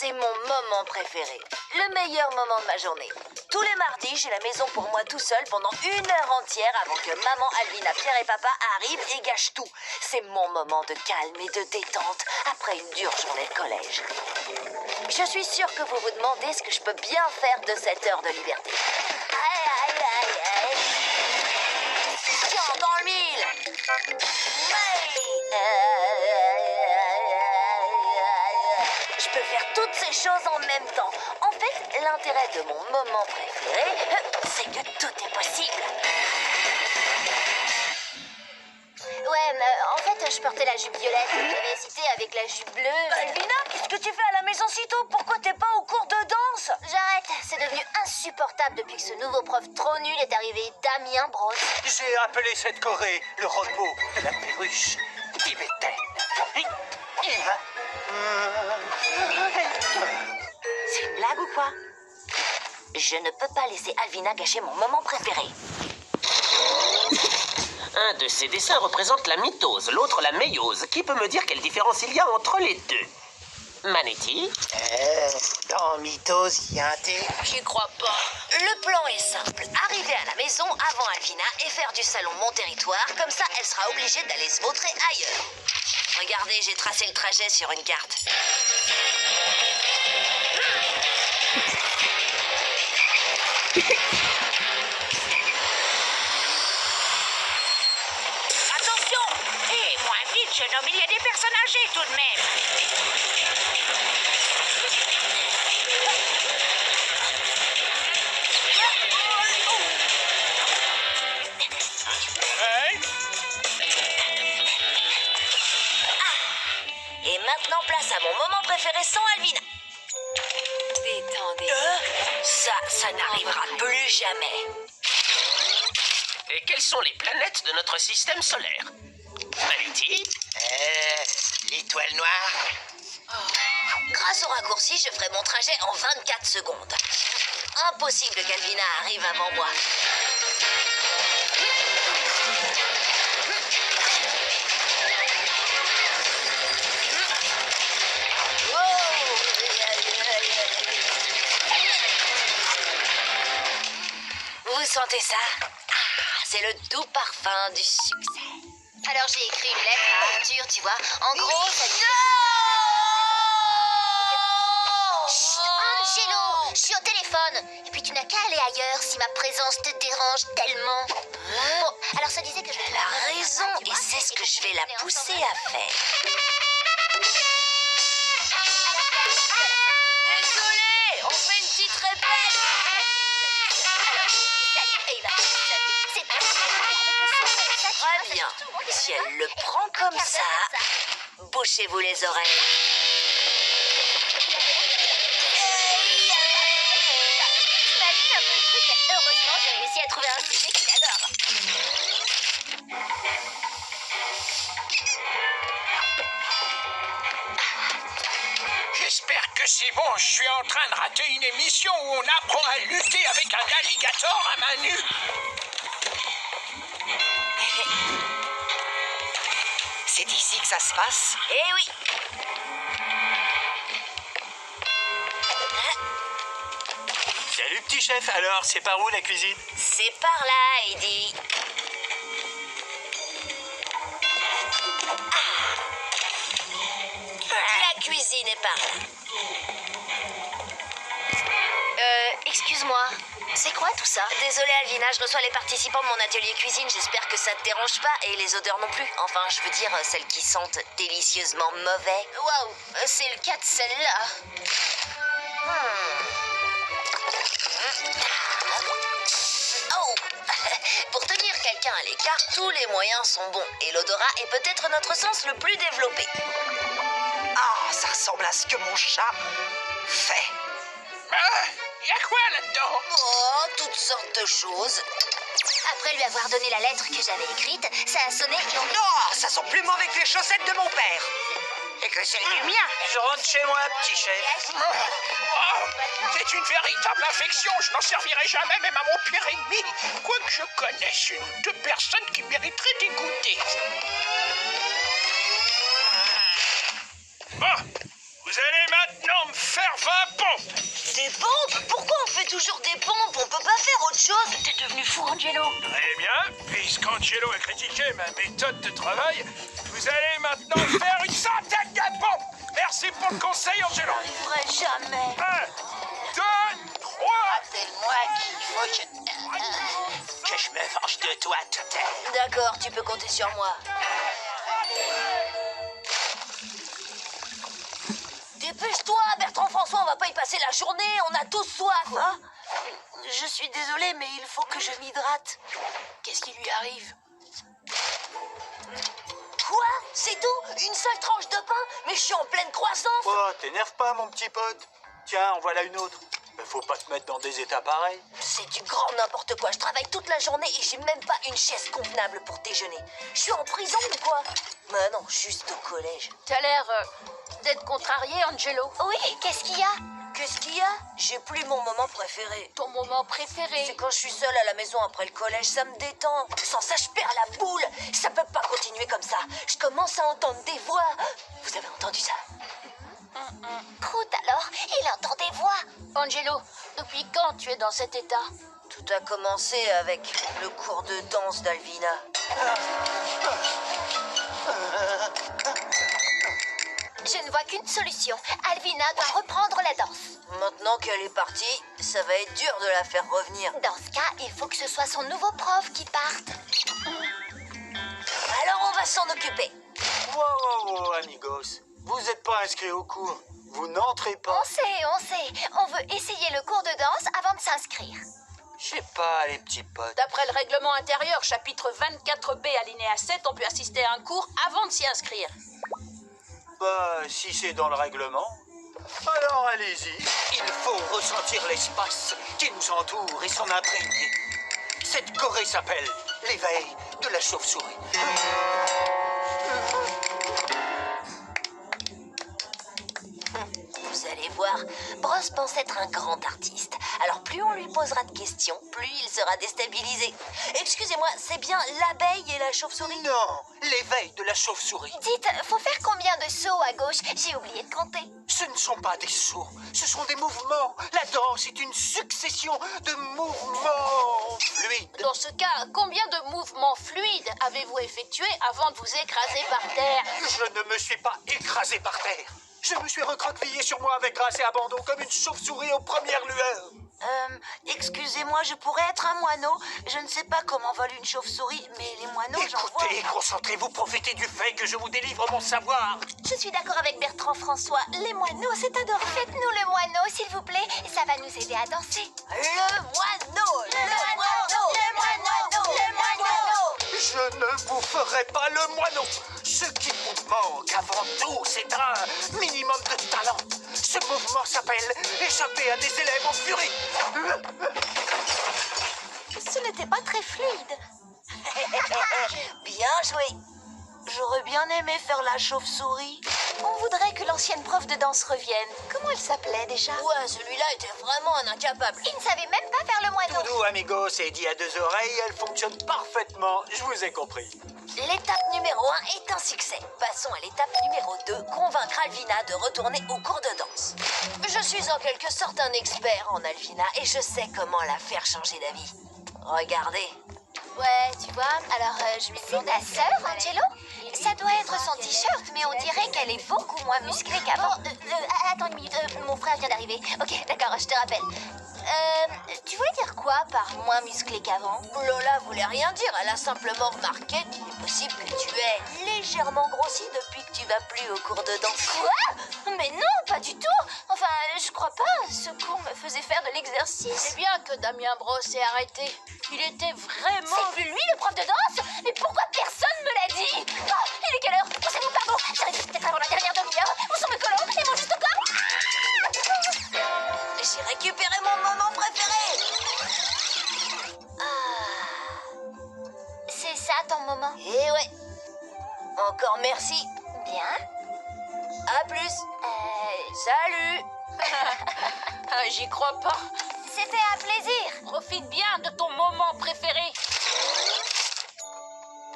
c'est mon moment préféré. Le meilleur moment de ma journée. Tous les mardis, j'ai la maison pour moi tout seul pendant 1 heure entière avant que maman, Alvina, Pierre et papa arrivent et gâchent tout. C'est mon moment de calme et de détente après une dure journée de collège. Je suis sûre que vous vous demandez ce que je peux bien faire de cette heure de liberté. Aïe, aïe, aïe, aïe. Tiens, dans le mille. Je peux faire toutes ces choses en même temps. En fait, l'intérêt de mon moment préféré, c'est que tout est possible. Ouais, mais en fait, je portais la jupe violette. Vous m'avez cité avec la jupe bleue. Alvina, qu'est-ce que tu fais à la maison si tôt? Pourquoi t'es pas au cours de danse? J'arrête, c'est devenu insupportable depuis que ce nouveau prof trop nul est arrivé, Damien Brosse. J'ai appelé cette Corée le repos de la perruche tibétaine. C'est une blague ou quoi? Je ne peux pas laisser Alvina gâcher mon moment préféré. Un de ces dessins représente la mitose, l'autre la méiose. Qui peut me dire quelle différence il y a entre les deux? Manetti? Dans Mythos, il y a un thé. J'y crois pas. Le plan est simple. Arriver à la maison avant Alvina et faire du salon mon territoire. Comme ça, elle sera obligée d'aller se vautrer ailleurs. Regardez, j'ai tracé le trajet sur une carte. Attention! Hé, moins vite, jeune homme, il y a des personnes âgées tout de même. Et maintenant, place à mon moment préféré sans Alvina. Détendez-vous. Ça n'arrivera plus jamais. Et quelles sont les planètes de notre système solaire? Manetti? L'étoile noire. Grâce au raccourci, je ferai mon trajet en 24 secondes. Impossible qu'Alvina arrive avant moi. Vous sentez ça? C'est le doux parfum du succès. Alors j'ai écrit une lettre à Arthur, tu vois. En gros, ça dit... Chut, Angelo, je suis au téléphone. Et puis tu n'as qu'à aller ailleurs si ma présence te dérange tellement. Bon, alors ça disait que je... Elle a raison et c'est ce que je vais la pousser à faire. Désolée, on fait une petite répète. Très bien. Si elle le prend comme ça, bouchez-vous les oreilles. T'imagines un peu le truc, mais heureusement j'ai réussi à trouver un sujet qu'il adore. J'espère que c'est bon. Je suis en train de rater une émission où on apprend à lutter avec un alligator à main nue. C'est ici que ça se passe? Eh oui. Salut petit chef, alors c'est par où la cuisine? C'est par là, Eddie. La cuisine est par là. Excuse-moi, c'est quoi tout ça? Désolée Alvina, je reçois les participants de mon atelier cuisine. J'espère que ça te dérange pas et les odeurs non plus. Enfin, je veux dire celles qui sentent délicieusement mauvais. Waouh, c'est le cas de celle-là. Oh. Pour tenir quelqu'un à l'écart, tous les moyens sont bons. Et l'odorat est peut-être notre sens le plus développé. Ah, ça ressemble à ce que mon chat fait. Y a quoi là-dedans? Oh, toutes sortes de choses. Après lui avoir donné la lettre que j'avais écrite, ça a sonné et on... Oh, ça sent plus mauvais que les chaussettes de mon père. Et que c'est du mien. Je rentre chez moi, petit chef. C'est une véritable infection. Je n'en servirai jamais, même à mon pire ennemi. Quoique je connaisse une ou deux personnes qui mériteraient d'y goûter. Bon, vous Vous allez maintenant me faire 20 pompes. Des pompes? Pourquoi on fait toujours des pompes? On peut pas faire autre chose? T'es devenu fou, Angelo. Très bien, puisqu'Angelo a critiqué ma méthode de travail, vous allez maintenant faire une centaine de pompes. Merci pour le conseil, Angelo. J'arriverai jamais. 1, 2, 3. Rappelle-moi qu'il faut Que je me venge de toi, Totem. D'accord, tu peux compter sur moi. Dépêche-toi, Bertrand François, on va pas y passer la journée, on a tous soif. Hein? Je suis désolée, mais il faut que je m'hydrate. Qu'est-ce qui lui arrive? Quoi? C'est tout? Une seule tranche de pain? Mais je suis en pleine croissance. Oh, t'énerve pas, mon petit pote. Tiens, en voilà une autre. Mais faut pas te mettre dans des états pareils. C'est du grand n'importe quoi. Je travaille toute la journée et j'ai même pas une chaise convenable pour déjeuner. Je suis en prison ou quoi? Bah non, juste au collège. T'as l'air d'être contrarié, Angelo. Oui, qu'est-ce qu'il y a? Qu'est-ce qu'il y a? J'ai plus mon moment préféré. Ton moment préféré. C'est quand je suis seule à la maison après le collège, ça me détend. Sans ça, je perds la boule. Ça peut pas continuer comme ça. Je commence à entendre des voix. Vous avez entendu ça? Croûte alors, il entend des voix. Angelo, depuis quand tu es dans cet état? Tout a commencé avec le cours de danse d'Alvina. Je ne vois qu'une solution. Alvina doit reprendre la danse. Maintenant qu'elle est partie, ça va être dur de la faire revenir. Dans ce cas, il faut que ce soit son nouveau prof qui parte. Alors on va s'en occuper. Wow, amigos. Vous n'êtes pas inscrits au cours. Vous n'entrez pas. On sait. On veut essayer le cours de danse avant de s'inscrire. Je sais pas, les petits potes. D'après le règlement intérieur, chapitre 24b, alinéa 7, on peut assister à un cours avant de s'y inscrire. Bah, si c'est dans le règlement, alors allez-y. Il faut ressentir l'espace qui nous entoure et s'en imprégner. Cette choré s'appelle l'éveil de la chauve-souris. Vous allez voir, Bros pense être un grand artiste. Alors plus on lui posera de questions, plus il sera déstabilisé. Excusez-moi, c'est bien l'abeille et la chauve-souris? Non, l'éveil de la chauve-souris. Dites, faut faire combien de sauts à gauche? J'ai oublié de compter. Ce ne sont pas des sauts, ce sont des mouvements. La danse est une succession de mouvements fluides. Dans ce cas, combien de mouvements fluides avez-vous effectués avant de vous écraser par terre? Je ne me suis pas écrasé par terre. Je me suis recroquevillé sur moi avec grâce et abandon comme une chauve-souris aux premières lueurs. Excusez-moi, je pourrais être un moineau. Je ne sais pas comment vole une chauve-souris, mais les moineaux, j'en vois. Écoutez, concentrez-vous, profitez du fait que je vous délivre mon savoir. Je suis d'accord avec Bertrand François. Les moineaux, c'est adorable. Faites-nous le moineau, s'il vous plaît. Ça va nous aider à danser. Le moineau! Le moineau! Le moineau! Le moineau! Je ne vous ferai pas le moineau. Ce qui vous manque avant tout, c'est un minimum de talent. Ce mouvement s'appelle échapper à des élèves en furie. Ce n'était pas très fluide. Bien joué. J'aurais bien aimé faire la chauve-souris. On voudrait que l'ancienne prof de danse revienne. Comment elle s'appelait déjà? Ouais, celui-là était vraiment un incapable. Il ne savait même pas faire le moineau. Doudou, amigos, c'est dit à deux oreilles, elle fonctionne parfaitement. Je vous ai compris. L'étape numéro 1 est un succès. Passons à l'étape numéro 2, convaincre Alvina de retourner au cours de danse. Je suis en quelque sorte un expert en Alvina et je sais comment la faire changer d'avis. Regardez. Ouais, tu vois, alors je lui demande... C'est ta sœur, Angelo? Ça doit être son t-shirt, mais on dirait qu'elle est beaucoup moins musclée qu'avant. Attends une minute, mon frère vient d'arriver. Ok, d'accord, je te rappelle. Tu voulais dire quoi par moins musclé qu'avant? Lola voulait rien dire, elle a simplement remarqué qu'il est possible que tu aies légèrement grossi depuis que tu vas plus au cours de danse. Quoi? Mais non, pas du tout. Enfin, je crois pas. Ce cours me faisait faire de l'exercice. C'est bien que Damien Bros ait arrêté. Il était vraiment... C'est plus lui le prof de danse? Mais pourquoi personne me l'a dit? Oh, il est quelle heure? Pensez-vous, pardon? J'arrive peut-être avant la dernière demi-heure. Où sont mes collants? Ils vont juste encore? J'ai récupéré mon moment préféré. C'est ça ton moment? Et ouais. Encore merci. Bien. À plus. Salut. J'y crois pas. C'était un plaisir. Profite bien de ton moment préféré.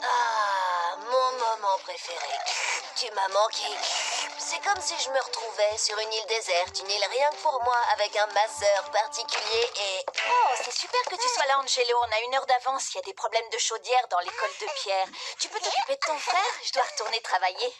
Ah, mon moment préféré. Tu m'as manqué. C'est comme si je me retrouvais sur une île déserte, une île rien que pour moi, avec un masseur particulier et... Oh, c'est super que tu sois là, Angelo. On a 1 heure d'avance. Il y a des problèmes de chaudière dans l'école de Pierre. Tu peux t'occuper de ton frère? Je dois retourner travailler.